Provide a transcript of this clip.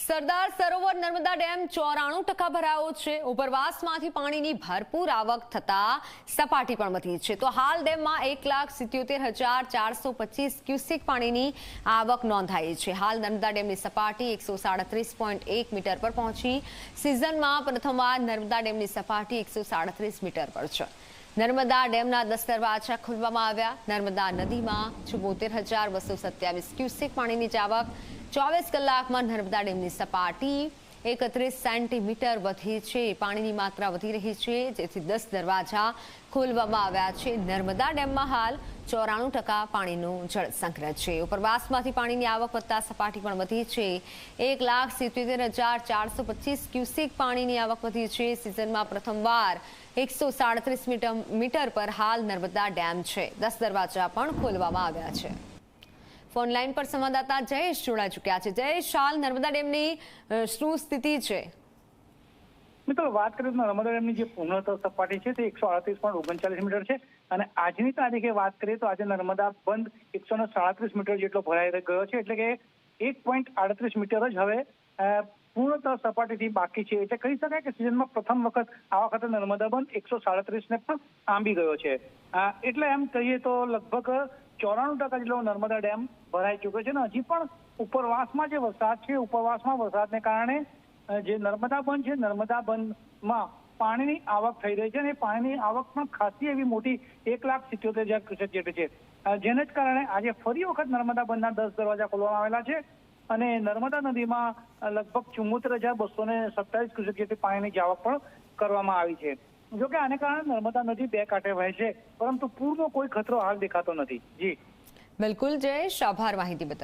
Sardar Sarovar Narmada dam 94% ભરાયો છે। ઉપરવાસમાંથી પાણીની ભરપૂર આવક થતા સપાટી પણ વધી છે। તો હાલ ડેમમાં 1,77,425 ક્યુસેક પાણીની આવક નોંધાઈ છે। હાલ નર્મદા ડેમની સપાટી 137.1 મીટર પર પહોંચી। સિઝનમાં પ્રથમવાર નર્મદા ડેમની સપાટી 137 મીટર પર છે। નર્મદા ડેમના 10 દરવાજા ખોલવામાં આવ્યા। નર્મદા નદીમાં 74,227 ક્યુસેક પાણીની આવક। 24 કલાકમાં નર્મદા ડેમની સપાટી 31 સેન્ટીમીટર વધી છે। પાણીની માત્રા વધી રહી છે, જેથી 10 દરવાજા ખોલવામાં આવ્યા છે। નર્મદા ડેમમાં હાલ 94% પાણીનો જળ સંગ્રહ છે। ઉપરવાસમાંથી પાણીની આવક વધતા સપાટી પણ વધી છે। 1,77,425 ક્યુસેક પાણીની આવક વધી છે। સિઝનમાં પ્રથમવાર 137 મીટર પર હાલ નર્મદા ડેમ છે। 10 દરવાજા પણ ખોલવામાં આવ્યા છે। ફોન લાઈન પર સંવાદદાતા જયેશ જોડાઈ ચૂક્યા છે। જયેશ, હાલ નર્મદા ડેમની શું સ્થિતિ છે? મિત્રો, વાત કરીએ તો નર્મદા ડેમની જે પૂર્ણતઃ સપાટી છે તે 138.39 મીટર છે અને આજની તારીખે વાત કરીએ તો આજે નર્મદા બંધ 137 મીટર જેટલો ભરાઈ ગયો છે, એટલે કે 1.38 મીટર જ હવે પૂર્ણતઃ સપાટીથી બાકી છે। એટલે કહી શકાય કે સિઝનમાં પ્રથમ વખત આ વખતે નર્મદા બંધ 137 ને પણ આંબી ગયો છે। એટલે એમ કહીએ તો લગભગ 94% જેટલો નર્મદા ડેમ ભરાઈ ચૂક્યો છે અને હજી પણ ઉપરવાસમાં જે વરસાદ છે, ઉપરવાસમાં વરસાદને કારણે જે નર્મદા બંધ છે, નર્મદા બંધમાં પાણીની આવક થઈ રહી છે અને પાણીની આવક પણ ખાસી એવી મોટી 1,77,000 ક્યુસેક જેટલી છે, જેને જ કારણે આજે ફરી વખત નર્મદા બંધના 10 દરવાજા ખોલવામાં આવેલા છે અને નર્મદા નદીમાં લગભગ 74,227 ક્યુસેક જેટલી પાણીની આવક પણ કરવામાં આવી છે। જોકે આને કારણે નર્મદા નદી બે કાંઠે વહે છે, પરંતુ પૂરનો કોઈ ખતરો હાલ દેખાતો નથી। જી બિલકુલ જયેશ, આભાર માહિતી બદલ।